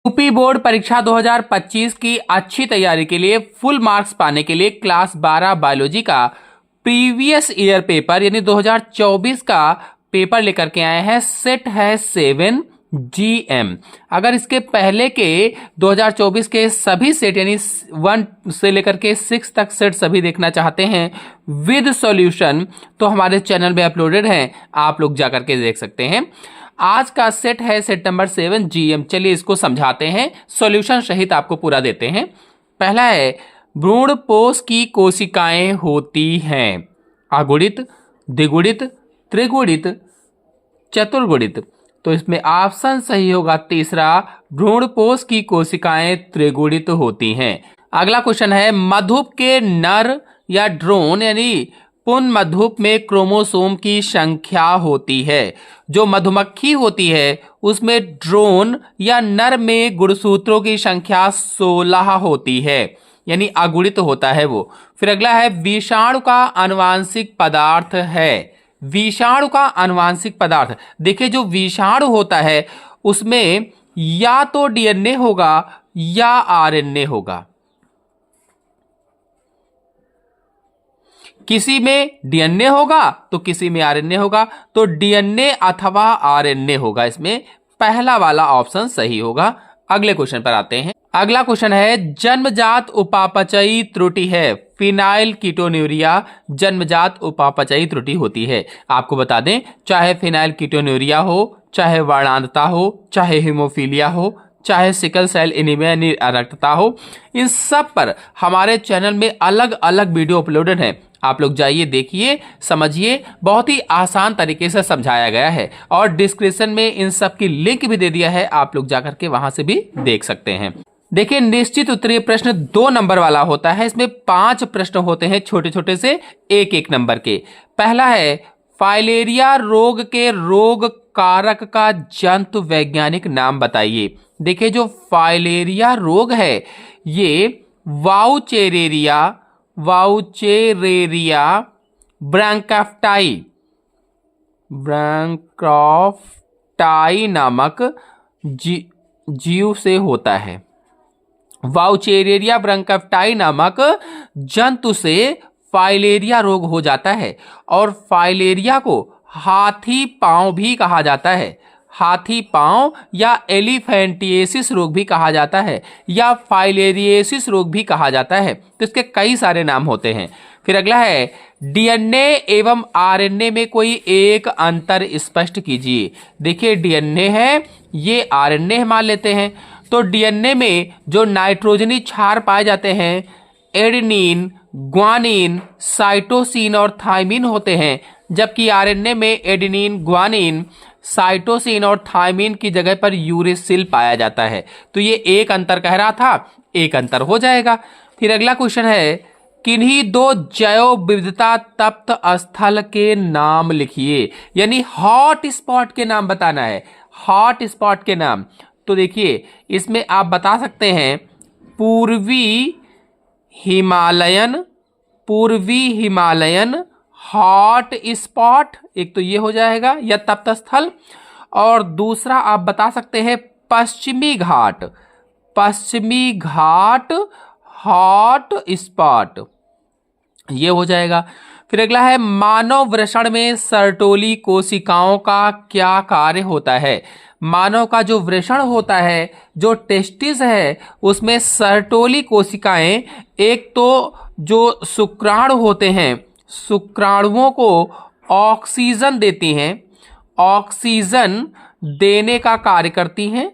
UP board परीक्षा 2025 की अच्छी तैयारी के लिए फुल मार्क्स पाने के लिए क्लास 12 बायोलॉजी का प्रीवियस ईयर पेपर यानी 2024 का पेपर लेकर के आए हैं। सेट है 7 GM। अगर इसके पहले के 2024 के सभी सेट यानी 1 से लेकर के 6 तक सेट सभी देखना चाहते हैं विद सॉल्यूशन तो हमारे चैनल में अपलोडेड हैं, आप लोग जाकर के देख सकते हैं। आज का सेट है सेट नंबर 7 GM। चलिए इसको समझाते हैं, सॉल्यूशन सहित आपको पूरा देते हैं। पहला है भ्रूणपोष की कोशिकाएं होती हैं अगुणित, द्विगुणित, त्रिगुणित, चतुर्गुणित। तो इसमें ऑप्शन सही होगा तीसरा, भ्रूणपोष की कोशिकाएं त्रिगुणित होती हैं। अगला क्वेश्चन है मधुप के नर या ड्रोन यानी पुन मधुप में क्रोमोसोम की संख्या होती है। जो मधुमक्खी होती है उसमें ड्रोन या नर में गुणसूत्रों की संख्या 16 होती है, यानी अगुणित होता है वो। फिर अगला है विषाणु का आनुवांशिक पदार्थ है। विषाणु का आनुवांशिक पदार्थ, देखिए जो विषाणु होता है उसमें या तो DNA होगा या RNA होगा। किसी में DNA होगा तो किसी में RNA होगा, तो DNA अथवा RNA होगा। इसमें पहला वाला ऑप्शन सही होगा। अगले क्वेश्चन पर आते हैं। अगला क्वेश्चन है जन्मजात उपापचयी त्रुटि है। फिनाइल कीटोन्यूरिया जन्मजात उपापचयी त्रुटि होती है। आपको बता दें, चाहे फिनाइल कीटोन्यूरिया हो, चाहे वर्णांधता हो, चाहे हीमोफीलिया हो, चाहे सिकल सेल एनीमिया यानी अरक्तता हो, इन सब पर हमारे चैनल में अलग अलग वीडियो अपलोडेड हैं। आप लोग जाइए, देखिए, समझिए, बहुत ही आसान तरीके से समझाया गया है और डिस्क्रिप्शन में इन सब की लिंक भी दे दिया है, आप लोग जाकर के वहां से भी देख सकते हैं। देखिए निश्चित उत्तरीय प्रश्न 2 नंबर वाला होता है। इसमें 5 प्रश्न होते हैं छोटे छोटे से 1-1 नंबर के। पहला है फाइलेरिया रोग के रोग कारक का जंतु वैज्ञानिक नाम बताइए। देखिए जो फाइलेरिया रोग है ये वाउचेरेरिया ब्रैंकॉफ्टाई नामक जीव से होता है। वाउचेरेरिया ब्रैंकॉफ्टाई नामक जंतु से फाइलेरिया रोग हो जाता है और फाइलेरिया को हाथी पांव भी कहा जाता है। हाथी पांव या एलिफेंटिएसिस रोग भी कहा जाता है या फाइलेरिएसिस रोग भी कहा जाता है। तो इसके कई सारे नाम होते हैं। फिर अगला है DNA एवं RNA में कोई एक अंतर स्पष्ट कीजिए। देखिए DNA है, ये RNA मान लेते हैं। तो DNA में जो नाइट्रोजनी क्षार पाए जाते हैं एडेनिन, ग्वानिन, साइटोसिन और थाइमिन होते हैं, जबकि RNA में एडेनिन, ग्वानिन, साइटोसिन और थाइमिन की जगह पर यूरेसिल पाया जाता है। तो ये एक अंतर कह रहा था, एक अंतर हो जाएगा। फिर अगला क्वेश्चन है किन्हीं 2 जैव विविधता तप्त स्थल के नाम लिखिए, यानी हॉट स्पॉट के नाम बताना है। हॉट स्पॉट के नाम, तो देखिए इसमें आप बता सकते हैं पूर्वी हिमालयन हॉट स्पॉट, एक तो ये हो जाएगा या तप्त स्थल, और दूसरा आप बता सकते हैं पश्चिमी घाट हॉट स्पॉट, ये हो जाएगा। फिर अगला है मानव वृषण में सर्टोली कोशिकाओं का क्या कार्य होता है। मानव का जो वृषण होता है, जो टेस्टिस है, उसमें सर्टोली कोशिकाएं एक तो जो शुक्राणु होते हैं, शुक्राणुओं को ऑक्सीजन देती हैं, ऑक्सीजन देने का कार्य करती हैं,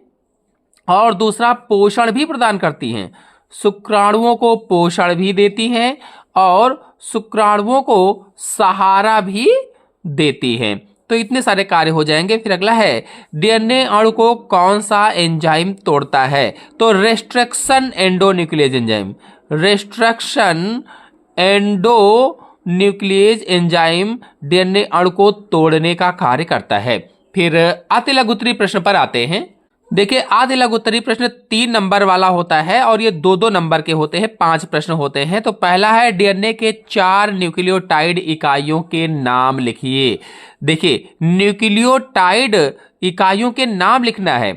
और दूसरा पोषण भी प्रदान करती हैं। शुक्राणुओं को पोषण भी देती हैं और शुक्राणुओं को सहारा भी देती हैं। तो इतने सारे कार्य हो जाएंगे। फिर अगला है DNA अणु को कौन सा एंजाइम तोड़ता है। तो रेस्ट्रिक्शन एंडोन्यूक्लियेज एंजाइम DNA अणु को तोड़ने का कार्य करता है। फिर अति लघु उत्तरीय प्रश्न पर आते हैं। देखिए अति लघु उत्तरीय प्रश्न 3 नंबर वाला होता है और ये 2-2 नंबर के होते हैं, 5 प्रश्न होते हैं। तो पहला है DNA के 4 न्यूक्लियोटाइड इकाइयों के नाम लिखिए। देखिए न्यूक्लियोटाइड इकाइयों के नाम लिखना है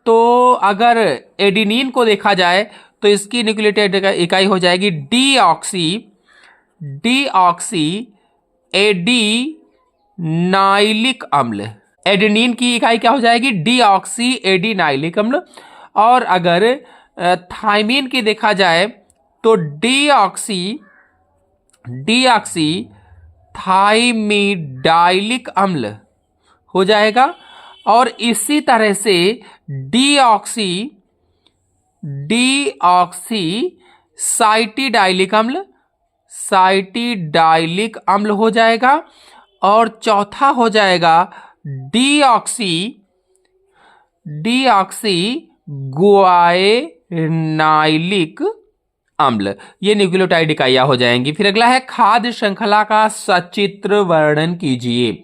तो अगर एडिनिन को देखा जाए तो इसकी न्यूक्लियोटाइड इकाई हो जाएगी डीऑक्सी एडिनाइलिक अम्ल। एडेनिन की इकाई क्या हो जाएगी? डीऑक्सी एडिनाइलिक अम्ल। और अगर थाइमिन की देखा जाए तो डीऑक्सी थाइमिडाइलिक अम्ल हो जाएगा। और इसी तरह से डीऑक्सी साइटिडाइलिक अम्ल हो जाएगा। और चौथा हो जाएगा डीऑक्सी गुआनिलिक अम्ल। ये न्यूक्लियोटाइड इकाइयां हो जाएंगी। फिर अगला है खाद्य श्रृंखला का सचित्र वर्णन कीजिए।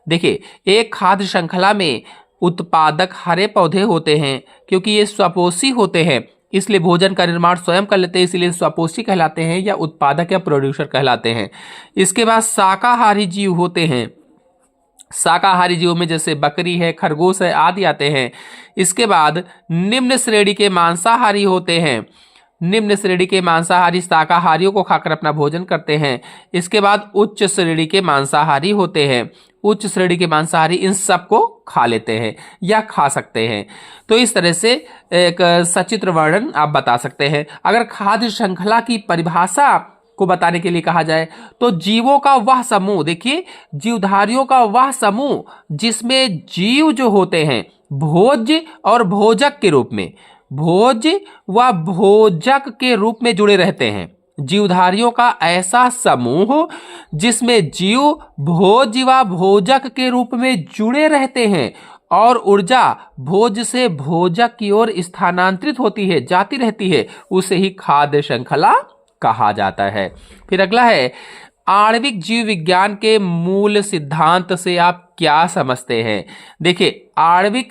देखिए, एक खाद्य श्रृंखला में उत्पादक हरे पौधे होते हैं, क्योंकि ये स्वपोषी होते हैं इसलिए भोजन का निर्माण स्वयं कर लेते हैं, इसलिए स्वपोषी कहलाते हैं या उत्पादक या प्रोड्यूसर कहलाते हैं। इसके बाद शाकाहारी जीव होते हैं। शाकाहारी जीवों में जैसे बकरी है, खरगोश है आदि आते हैं। इसके बाद निम्न श्रेणी के मांसाहारी होते हैं। निम्न श्रेणी के मांसाहारी शाकाहारियों को खाकर अपना भोजन करते हैं। इसके बाद उच्च श्रेणी के मांसाहारी होते हैं। उच्च श्रेणी के मांसाहारी इन सब को खा लेते हैं या खा सकते हैं। तो इस तरह से एक सचित्र वर्णन आप बता सकते हैं। अगर खाद्य श्रृंखला की परिभाषा को बताने के लिए कहा जाए तो जीवों का वह समूह, देखिए जीवधारियों का वह समूह जिसमें जीव जो होते हैं भोज्य और भोजक के रूप में, भोज्य व भोजक के रूप में जुड़े रहते हैं। जीवधारियों का ऐसा समूह जिसमें जीव भोज्य व भोजक के रूप में जुड़े रहते हैं और ऊर्जा भोज्य से भोजक की ओर स्थानांतरित होती है, जाती रहती है, उसे ही खाद्य श्रृंखला कहा जाता है। फिर अगला है आणविक जीव विज्ञान के मूल सिद्धांत से आप क्या समझते हैं? देखिए, आणविक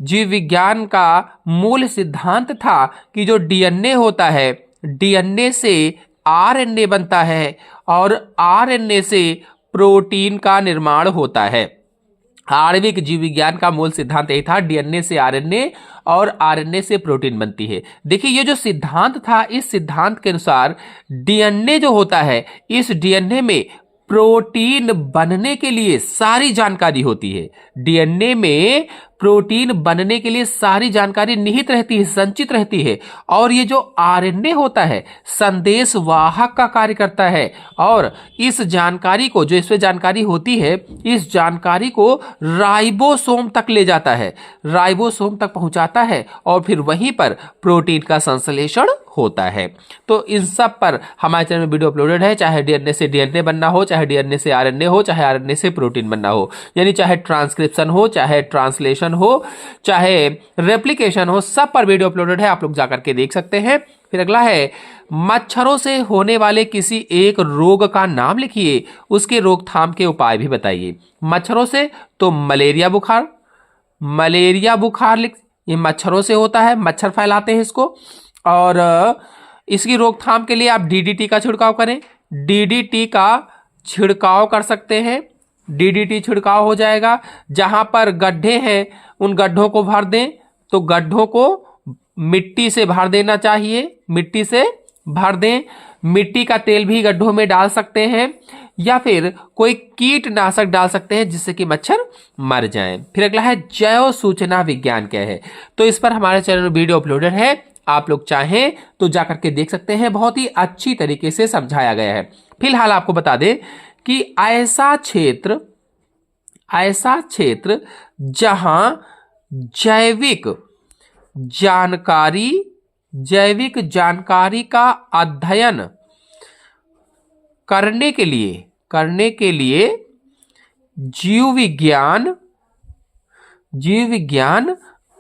जीव विज्ञान का मूल सिद्धांत था कि जो डीएनए होता है, डीएनए से आरएनए बनता है और आरएनए से प्रोटीन का निर्माण होता है। आणविक जीव विज्ञान का मूल सिद्धांत यही था, डीएनए से आरएनए और आरएनए से प्रोटीन बनती है। देखिए, ये जो सिद्धांत था, इस सिद्धांत के अनुसार डीएनए जो होता है, इस डीएनए में प्रोटीन बनने के लिए सारी जानकारी होती है। डीएनए में प्रोटीन बनने के लिए सारी जानकारी निहित रहती है, संचित रहती है। और ये जो आरएनए होता है संदेश वाहक का कार्य करता है और इस जानकारी को, जो इसमें जानकारी होती है, इस जानकारी को राइबोसोम तक ले जाता है, राइबोसोम तक पहुंचाता है और फिर वहीं पर प्रोटीन का संश्लेषण होता है। तो इन सब पर हमारे चैनल में वीडियो अपलोडेड है, चाहे डीएनए से डीएनए बनना हो, चाहे डीएनए से आरएनए हो, चाहे आरएनए से प्रोटीन बनना हो, यानी चाहे ट्रांसक्रिप्शन हो, चाहे ट्रांसलेशन हो, चाहे रेप्लिकेशन हो, सब पर वीडियो अपलोडेड है, आप लोग जाकर के देख सकते हैं। फिर अगला है मच्छरों से होने वाले किसी एक रोग का नाम लिखिए, उसके रोकथाम के उपाय भी बताइए। मच्छरों से तो मलेरिया बुखार लिख, ये मच्छरों से होता है, मच्छर फैलाते हैं इसको। और इसकी रोकथाम के लिए आप डीडीटी का छिड़काव करें, डीडीटी का छिड़काव कर सकते हैं। डीडीटी छिड़काव हो जाएगा। जहां पर गड्ढे हैं उन गड्ढों को भर दें, तो गड्ढों को मिट्टी से भर देना चाहिए, मिट्टी से भर दें। मिट्टी का तेल भी गड्ढों में डाल सकते हैं या फिर कोई कीटनाशक डाल सकते हैं जिससे कि मच्छर मर जाएं। फिर अगला है जैव सूचना विज्ञान क्या है, तो इस पर हमारे चैनल में वीडियो अपलोडेड है, आप लोग चाहें तो जाकर के देख सकते हैं, बहुत ही अच्छी तरीके से समझाया गया है। फिलहाल आपको बता दें कि ऐसा क्षेत्र जहां जैविक जानकारी का अध्ययन करने के लिए जीव विज्ञान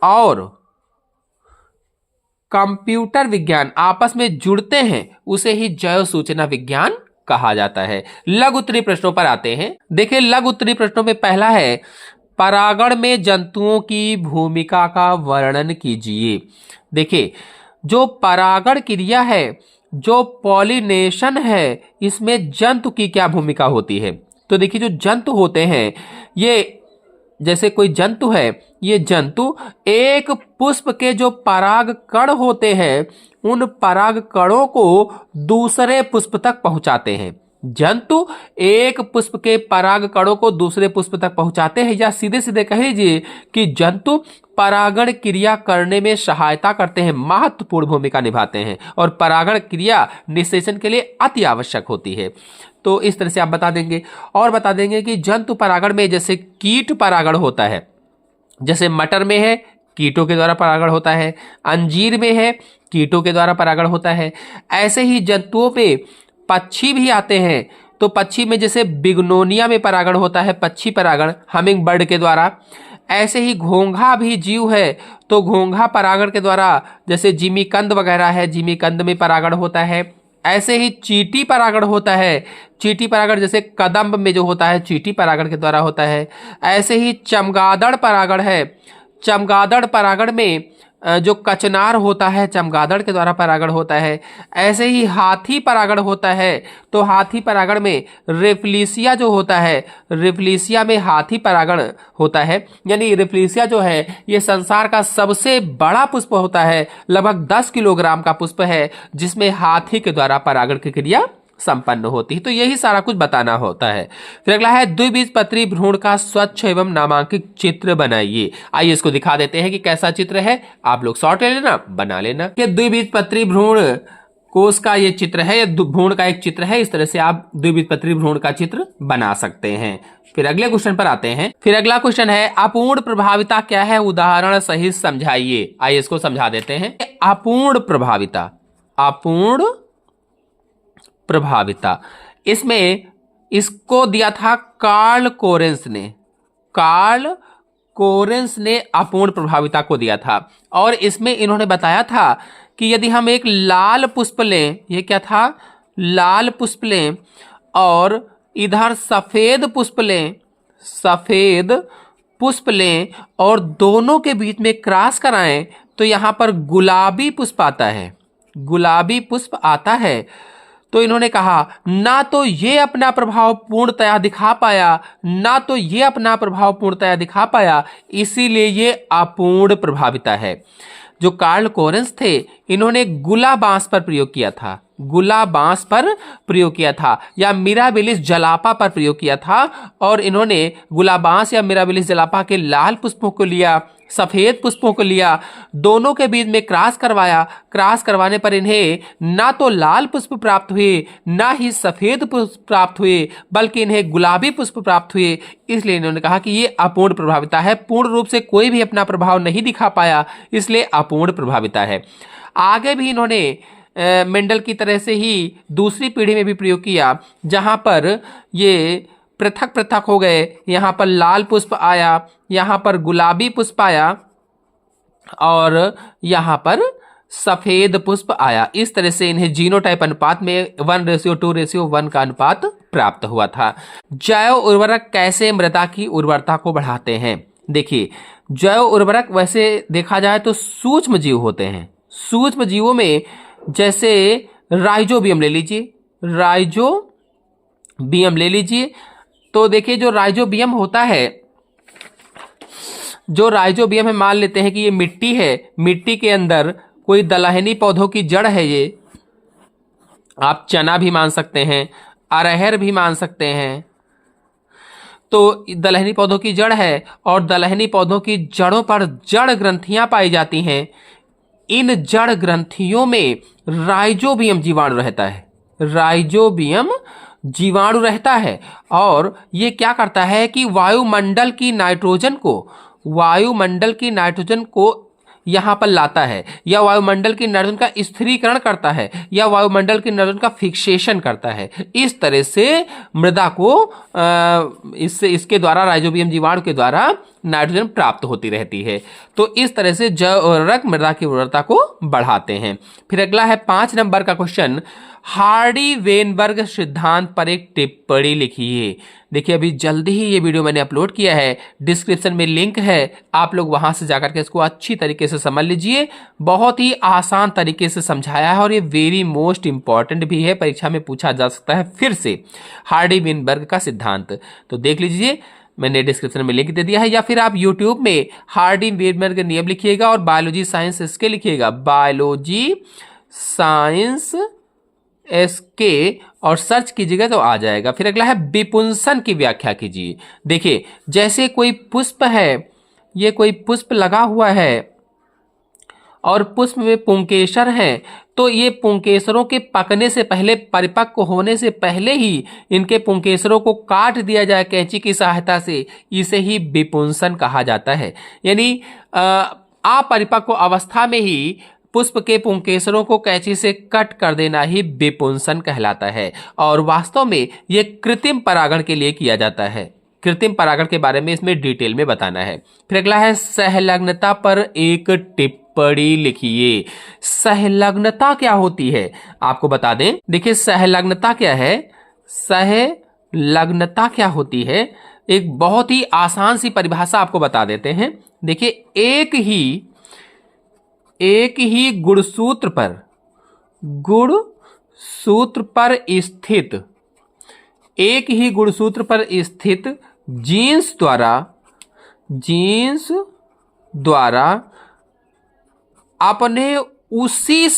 और कंप्यूटर विज्ञान आपस में जुड़ते हैं, उसे ही जैव सूचना विज्ञान कहा जाता है। लघु उत्तरीय प्रश्नों पर आते हैं। देखिए, लघु उत्तरीय प्रश्नों में पहला है परागण में जंतुओं की भूमिका का वर्णन कीजिए। देखिए, जो परागण क्रिया है, जो पॉलिनेशन है, इसमें जंतु की क्या भूमिका होती है? तो देखिए, जो जंतु होते हैं ये जैसे कोई जंतु है, ये जंतु एक पुष्प के जो पराग कण होते हैं उन पराग कणों को दूसरे पुष्प तक पहुंचाते हैं। जंतु एक पुष्प के पराग कणों को दूसरे पुष्प तक पहुंचाते हैं, या सीधे सीधे कह लीजिए कि जंतु परागण क्रिया करने में सहायता करते हैं, महत्वपूर्ण भूमिका निभाते हैं, और परागण क्रिया निषेचन के लिए अति आवश्यक होती है। तो इस तरह से आप बता देंगे। और बता देंगे कि जंतु परागण में जैसे कीट परागण होता है, जैसे मटर में है कीटों के द्वारा परागण होता है, अंजीर में है कीटों के द्वारा परागण होता है। ऐसे ही जंतुओं पे पक्षी भी आते हैं, तो पक्षी में जैसे बिग्नोनिया में परागण होता है, पक्षी परागण हमिंग बर्ड के द्वारा। ऐसे ही घोंघा भी जीव है, तो घोंघा परागण के द्वारा, जैसे जिमीकंद वगैरह है, जिमीकंद में परागण होता है। ऐसे ही चींटी परागण होता है, चींटी परागण जैसे कदम्ब में जो होता है चींटी परागण के द्वारा होता है। ऐसे ही चमगादड़ परागण है, चमगादड़ परागण में जो कचनार होता है चमगादड़ के द्वारा परागण होता है। ऐसे ही हाथी परागण होता है, तो हाथी परागण में रेफ्लिसिया जो होता है, रेफ्लिसिया में हाथी परागण होता है। यानी रेफ्लिसिया जो है ये संसार का सबसे बड़ा पुष्प होता है, लगभग 10 किलोग्राम का पुष्प है, जिसमें हाथी के द्वारा परागण की क्रिया संपन्न होती है। तो यही सारा कुछ बताना होता है। फिर अगला है द्विबीजपत्री भ्रूण का स्वच्छ एवं नामांकित चित्र बनाइए। आइए इसको दिखा देते हैं कि कैसा चित्र है, आप लोग शॉर्ट ले लेना, बना लेना। कि द्विबीजपत्री भ्रूण कोष का ये चित्र है, या भ्रूण का एक चित्र है। इस तरह से आप द्विबीजपत्री भ्रूण का चित्र बना सकते हैं। फिर अगले क्वेश्चन पर आते हैं। फिर अगला क्वेश्चन है अपूर्ण प्रभाविता क्या है, उदाहरण सहित समझाइए। आइए इसको समझा देते हैं। अपूर्ण प्रभाविता, अपूर्ण प्रभाविता, इसमें इसको दिया था कार्ल कोरेंस ने, कार्ल कोरेंस ने अपूर्ण प्रभाविता को दिया था। और इसमें इन्होंने बताया था कि यदि हम एक लाल पुष्प लें, ये क्या था, लाल पुष्प लें, और इधर सफेद पुष्प लें, सफेद पुष्प लें, और दोनों के बीच में क्रॉस कराएं, तो यहां पर गुलाबी पुष्प आता है, गुलाबी पुष्प आता है। तो इन्होंने कहा ना तो ये अपना प्रभाव पूर्णतया दिखा पाया, ना तो ये अपना प्रभाव पूर्णतया दिखा पाया, इसीलिए ये अपूर्ण प्रभाविता है। जो कार्ल कोरेंस थे इन्होंने गुला बांस पर प्रयोग किया था, गुला बांस पर प्रयोग किया था, या मिराबिलिस जलापा पर प्रयोग किया था। और इन्होंने गुला बांस या मिराबिलिस जलापा के लाल पुष्पों को लिया, सफेद पुष्पों को लिया, दोनों के बीच में क्रॉस करवाया। क्रॉस करवाने पर इन्हें ना तो लाल पुष्प प्राप्त हुए, ना ही सफेद पुष्प प्राप्त हुए, बल्कि इन्हें गुलाबी पुष्प प्राप्त हुए। इसलिए इन्होंने कहा कि ये अपूर्ण प्रभाविता है, पूर्ण रूप से कोई भी अपना प्रभाव नहीं दिखा पाया, इसलिए अपूर्ण प्रभाविता है। आगे भी इन्होंने मेंडल की तरह से ही दूसरी पीढ़ी में भी प्रयोग किया, जहां पर ये पृथक पृथक हो गए। यहाँ पर लाल पुष्प आया, यहाँ पर गुलाबी पुष्प आया, और यहाँ पर सफेद पुष्प आया। इस तरह से इन्हें जीनोटाइप अनुपात में 1:2:1 का अनुपात प्राप्त हुआ था। जैव उर्वरक कैसे मृदा की उर्वरता को बढ़ाते हैं? देखिए, जैव उर्वरक वैसे देखा जाए तो सूक्ष्म जीव होते हैं। सूक्ष्म जीवों में जैसे राइजोबियम ले लीजिए, राइजोबियम ले लीजिए। तो देखिए जो राइजोबियम होता है, जो राइजोबियम है, मान लेते हैं कि ये मिट्टी है, मिट्टी के अंदर कोई दलहनी पौधों की जड़ है, ये आप चना भी मान सकते हैं, अरहर भी मान सकते हैं। तो दलहनी पौधों की जड़ है, और दलहनी पौधों की जड़ों पर जड़ ग्रंथियां पाई जाती हैं। इन जड़ ग्रंथियों में राइजोबियम जीवाणु रहता है, राइजोबियम जीवाणु रहता है। और ये क्या करता है कि वायुमंडल की नाइट्रोजन को यहाँ पर लाता है, या वायुमंडल की नाइट्रोजन का स्थिरीकरण करता है, या वायुमंडल की नाइट्रोजन का फिक्सेशन करता है। इस तरह से मृदा को इसके द्वारा, राइजोबियम जीवाणु के द्वारा नाइट्रोजन प्राप्त होती रहती है। तो इस तरह से जैव उर्वरक मृदा की उर्वरता को बढ़ाते हैं। फिर अगला है 5 नंबर का क्वेश्चन, हार्डी वेनबर्ग सिद्धांत पर एक टिप्पणी लिखिए। देखिए अभी जल्दी ही ये वीडियो मैंने अपलोड किया है, डिस्क्रिप्शन में लिंक है, आप लोग वहां से जाकर के इसको अच्छी तरीके से समझ लीजिए। बहुत ही आसान तरीके से समझाया है, और ये वेरी मोस्ट इंपॉर्टेंट भी है, परीक्षा में पूछा जा सकता है फिर से। हार्डी वेनबर्ग का सिद्धांत तो देख लीजिए, मैंने डिस्क्रिप्शन में लिंक दे दिया है, या फिर आप यूट्यूब में हार्डी वेरनर के नियम लिखिएगा और बायोलॉजी साइंस इसके लिखिएगा, बायोलॉजी साइंस इसके, और सर्च कीजिएगा तो आ जाएगा। फिर अगला है विपुंसन की व्याख्या कीजिए। देखिए जैसे कोई पुष्प है, ये कोई पुष्प लगा हुआ है और पुष्प में पुंकेसर हैं, तो ये पुंकेसरों के पकने से पहले, परिपक्व होने से पहले ही इनके पुंकेसरों को काट दिया जाए कैंची की सहायता से, इसे ही विपुंसन कहा जाता है। यानी अपरिपक्व अवस्था में ही पुष्प के पुंकेसरों को कैंची से कट कर देना ही विपुंसन कहलाता है। और वास्तव में यह कृत्रिम परागण के लिए किया जाता है। कृत्रिम परागण के बारे में इसमें डिटेल में बताना है। फिर अगला है संलग्नता पर एक टिप्पणी लिखिए। संलग्नता क्या होती है आपको बता दें। देखिए संलग्नता क्या है, संलग्नता क्या होती है, एक बहुत ही आसान सी परिभाषा आपको बता देते हैं। देखिए एक ही गुणसूत्र पर स्थित, एक ही गुणसूत्र पर स्थित जीन्स द्वारा अपने उसी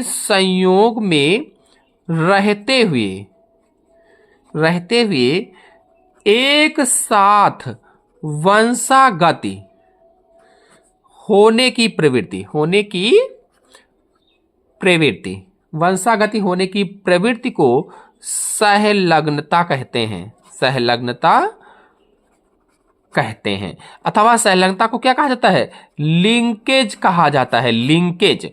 संयोग में रहते हुए एक साथ वंशागति होने की प्रवृत्ति को संलग्नता कहते हैं। अथवा संलग्नता को क्या कहा जाता है, लिंकेज कहा जाता है। लिंकेज,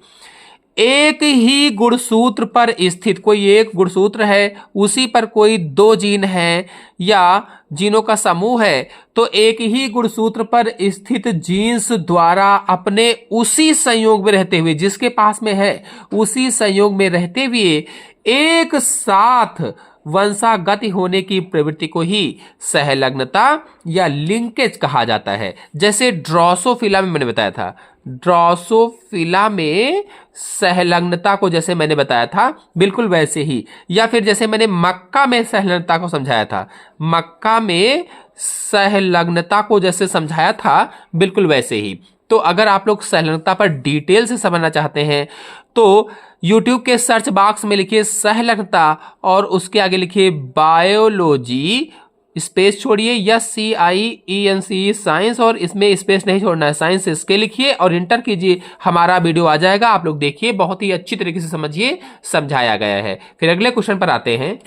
एक ही गुणसूत्र पर स्थित, कोई एक गुणसूत्र है, उसी पर कोई दो जीन है या जीनों का समूह है, तो एक ही गुणसूत्र पर स्थित जीन्स द्वारा अपने उसी संयोग में रहते हुए, जिसके पास में है उसी संयोग में रहते हुए एक साथ वंशागति होने की प्रवृत्ति को ही संलग्नता या लिंकेज कहा जाता है। जैसे ड्रोसोफिला में मैंने बताया था, ड्रोसोफिला में संलग्नता को जैसे मैंने बताया था बिल्कुल वैसे ही, या फिर जैसे मैंने मक्का में संलग्नता को समझाया था, मक्का में संलग्नता को जैसे समझाया था बिल्कुल वैसे ही। तो अगर आप लोग संलग्नता पर डिटेल से समझना चाहते हैं तो YouTube के सर्च बॉक्स में लिखिए संलग्नता और उसके आगे लिखिए बायोलॉजी, स्पेस छोड़िए, SCIENCE साइंस, और इसमें स्पेस नहीं छोड़ना है, साइंस इसके लिखिए और इंटर कीजिए। हमारा वीडियो आ जाएगा, आप लोग देखिए, बहुत ही अच्छी तरीके से समझिए, समझाया गया है। फिर अगले क्वेश्चन पर आते हैं।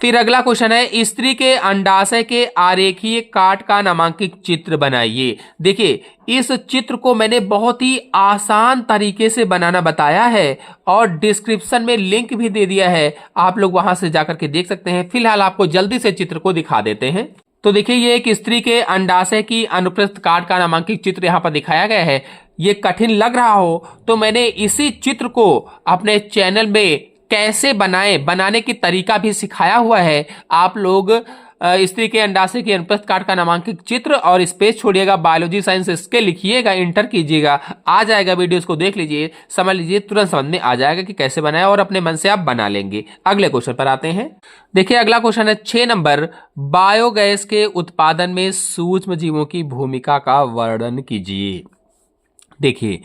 फिर अगला क्वेश्चन है, स्त्री के अंडाशय के आरेखीय काट का नामांकित चित्र बनाइए। देखिए इस चित्र को मैंने बहुत ही आसान तरीके से बनाना बताया है और डिस्क्रिप्शन में लिंक भी दे दिया है, आप लोग वहां से जाकर के देख सकते हैं। फिलहाल आपको जल्दी से चित्र को दिखा देते हैं। तो देखिए ये एक स्त्री के अंडाशय की अनुप्रस्थ काट का नामांकित चित्र यहाँ पर दिखाया गया है। ये कठिन लग रहा हो तो मैंने इसी चित्र को अपने चैनल में कैसे बनाने की तरीका भी सिखाया हुआ है। आप लोग स्त्री के अंडाशय की अनुप्रस्थ काट का नामांकित चित्र और स्पेस छोड़िएगा, बायोलॉजी साइंस इसके लिखिएगा, इंटर कीजिएगा, आ जाएगा वीडियो, इसको देख लीजिए, समझ लीजिए, तुरंत समझ में आ जाएगा कि कैसे बनाया और अपने मन से आप बना लेंगे। अगले क्वेश्चन पर आते हैं। देखिए अगला क्वेश्चन है 6 नंबर, बायोगैस के उत्पादन में सूक्ष्म जीवों की भूमिका का वर्णन कीजिए। देखिए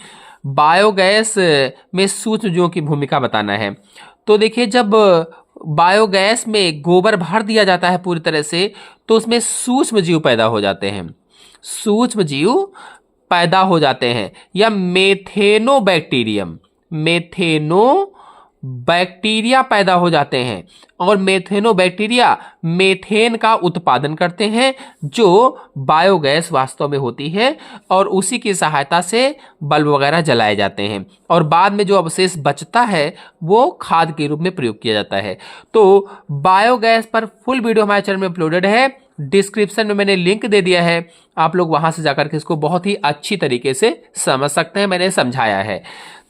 बायोगैस में सूक्ष्म जीवों की भूमिका बताना है। तो देखिए जब बायोगैस में गोबर भर दिया जाता है पूरी तरह से, तो उसमें सूक्ष्म जीव पैदा हो जाते हैं, सूक्ष्म जीव पैदा हो जाते हैं, या मेथेनोबैक्टीरिया पैदा हो जाते हैं। और मेथेनोबैक्टीरिया मेथेन का उत्पादन करते हैं जो बायोगैस वास्तव में होती है, और उसी की सहायता से बल्ब वगैरह जलाए जाते हैं, और बाद में जो अवशेष बचता है वो खाद के रूप में प्रयोग किया जाता है। तो बायोगैस पर फुल वीडियो हमारे चैनल में अपलोडेड है, डिस्क्रिप्शन में मैंने लिंक दे दिया है, आप लोग वहां से जाकर के इसको बहुत ही अच्छी तरीके से समझ सकते हैं। मैंने समझाया है,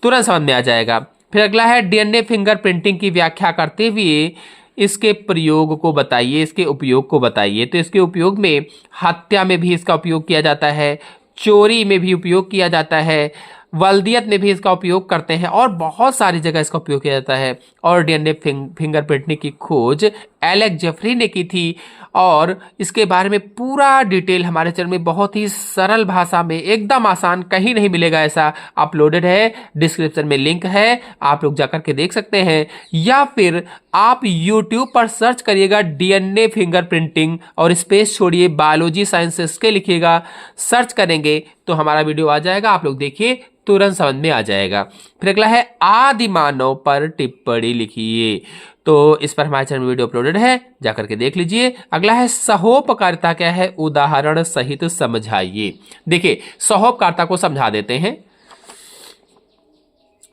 तुरंत समझ में आ जाएगा। फिर अगला है डीएनए फिंगरप्रिंटिंग की व्याख्या करते हुए इसके प्रयोग को बताइए, इसके उपयोग को बताइए। तो इसके उपयोग में हत्या में भी इसका उपयोग किया जाता है, चोरी में भी उपयोग किया जाता है, बल्दियत में भी इसका उपयोग करते हैं और बहुत सारी जगह इसका उपयोग किया जाता है। और डीएनए फिंगरप्रिंटिंग की खोज एलेक्स जेफरी ने की थी और इसके बारे में पूरा डिटेल हमारे चैनल में बहुत ही सरल भाषा में, एकदम आसान, कहीं नहीं मिलेगा ऐसा, अपलोडेड है। डिस्क्रिप्शन में लिंक है, आप लोग जाकर के देख सकते हैं, या फिर आप YouTube पर सर्च करिएगा डीएनए फिंगरप्रिंटिंग और स्पेस छोड़िए बायोलॉजी साइंसेस के लिखिएगा, सर्च करेंगे तो हमारा वीडियो आ जाएगा। आप लोग देखिए, तुरंत समझ में आ जाएगा। फिर अगला है आदि मानव पर टिप्पणी लिखिए, तो इस पर हमारे चैनल में वीडियो अपलोडेड है, जाकर के देख लीजिए। अगला है सहोपकारिता क्या है, उदाहरण सहित समझाइए। देखिए, सहोपकारिता को समझा देते हैं।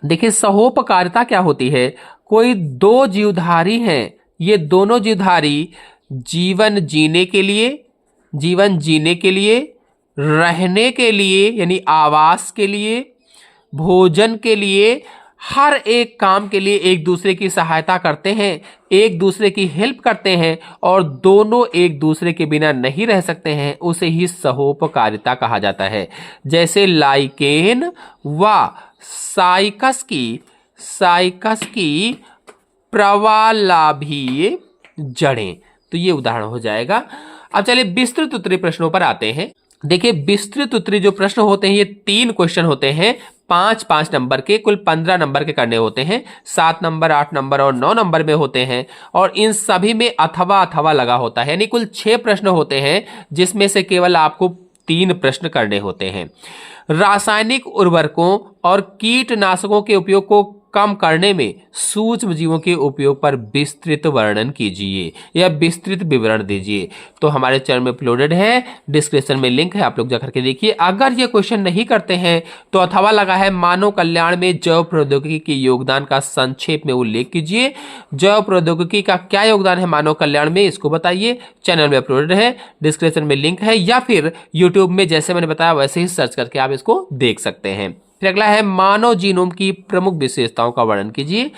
देखिए, सहोपकारिता क्या होती है, कोई दो जीवधारी हैं, ये दोनों जीवधारी जीवन जीने के लिए, रहने के लिए यानी आवास के लिए, भोजन के लिए, हर एक काम के लिए एक दूसरे की सहायता करते हैं, एक दूसरे की हेल्प करते हैं और दोनों एक दूसरे के बिना नहीं रह सकते हैं, उसे ही सहोपकारिता कहा जाता है। जैसे लाइकेन व साइकस की प्रवालाभीय जड़ें, तो ये उदाहरण हो जाएगा। अब चलिए विस्तृत उत्तरीय प्रश्नों पर आते हैं। देखिए, विस्तृत उत्तरीय जो प्रश्न होते हैं ये 3 क्वेश्चन होते हैं, 5-5 नंबर के, कुल 15 नंबर के करने होते हैं। 7 नंबर, 8 नंबर और 9 नंबर में होते हैं और इन सभी में अथवा लगा होता है, यानी कुल 6 प्रश्न होते हैं जिसमें से केवल आपको 3 प्रश्न करने होते हैं। रासायनिक उर्वरकों और कीटनाशकों के उपयोग को कम करने में सूक्ष्म जीवों के उपयोग पर विस्तृत वर्णन कीजिए या विस्तृत विवरण दीजिए, तो हमारे चैनल में अपलोडेड है, डिस्क्रिप्शन में लिंक है, आप लोग जाकर के देखिए। अगर ये क्वेश्चन नहीं करते हैं तो अथवा लगा है मानव कल्याण में जैव प्रौद्योगिकी के योगदान का संक्षेप में उल्लेख कीजिए। जैव प्रौद्योगिकी का क्या योगदान है मानव कल्याण में, इसको बताइए। चैनल में अपलोडेड है, डिस्क्रिप्शन में लिंक है, या फिर यूट्यूब में जैसे मैंने बताया वैसे ही सर्च करके आप इसको देख सकते हैं। फिर अगला है मानव जीनोम की प्रमुख विशेषताओं का वर्णन कीजिए।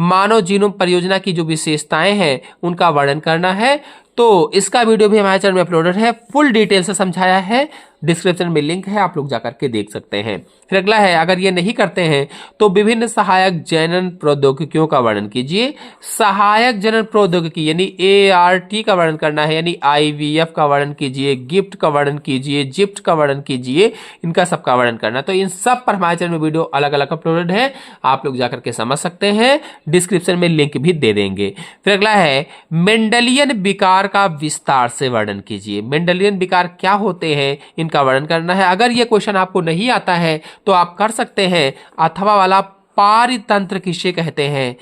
मानव जीनोम परियोजना की जो विशेषताएं हैं उनका वर्णन करना है, तो इसका वीडियो भी हमारे चैनल में अपलोडेड है, फुल डिटेल से समझाया है, डिस्क्रिप्शन में लिंक है, आप लोग जाकर के देख सकते हैं। फिर अगला है, अगर ये नहीं करते हैं तो विभिन्न सहायक जनन प्रौद्योगिकियों का वर्णन कीजिए। सहायक जनन प्रौद्योगिकी यानी ART का वर्णन करना है, यानी IVF का वर्णन कीजिए, गिफ्ट का वर्णन कीजिए, जिप्ट का वर्णन कीजिए, इनका सबका वर्णन करना। तो इन सब पर हमारे चैनल में वीडियो अलग अलग अपलोडेड है, आप लोग जाकर के समझ सकते हैं, डिस्क्रिप्शन में लिंक भी दे देंगे। फिर अगला है मेंडेलियन विकार का विस्तार से वर्णन कीजिए। मेंडेलियन विकार क्या होते हैं, इनका वर्णन करना है। अगर ये क्वेश्चन आपको नहीं आता है तो आप कर सकते हैं अथवा वाला पारितंत्र किसे कहते हैं,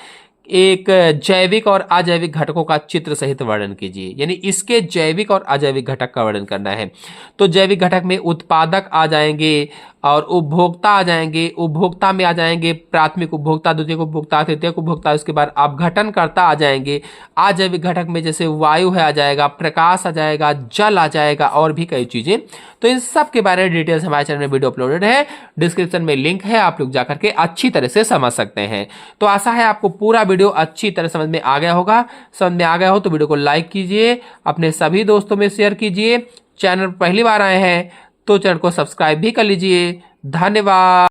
एक जैविक और अजैविक घटकों का चित्र सहित वर्णन कीजिए, यानी इसके जैविक और अजैविक घटक का वर्णन करना है। तो जैविक घटक में उत्पादक आ जाएंगे और उपभोक्ता आ जाएंगे, उपभोक्ता में आ जाएंगे प्राथमिक उपभोक्ता, द्वितीयक उपभोक्ता, तृतीयक उपभोक्ता, उसके बाद अपघटनकर्ता आ जाएंगे। अजैविक घटक में जैसे वायु है आ जाएगा, प्रकाश आ जाएगा, जल आ जाएगा और भी कई चीजें। तो इन सब के बारे में डिटेल्स हमारे चैनल में वीडियो अपलोडेड है, डिस्क्रिप्शन में लिंक है, आप लोग जाकर के अच्छी तरह से समझ सकते हैं। तो आशा है आपको पूरा वीडियो अच्छी तरह समझ में आ गया होगा। समझ में आ गया हो तो वीडियो को लाइक कीजिए, अपने सभी दोस्तों में शेयर कीजिए। चैनल पहली बार आए हैं तो चैनल को सब्सक्राइब भी कर लीजिए। धन्यवाद।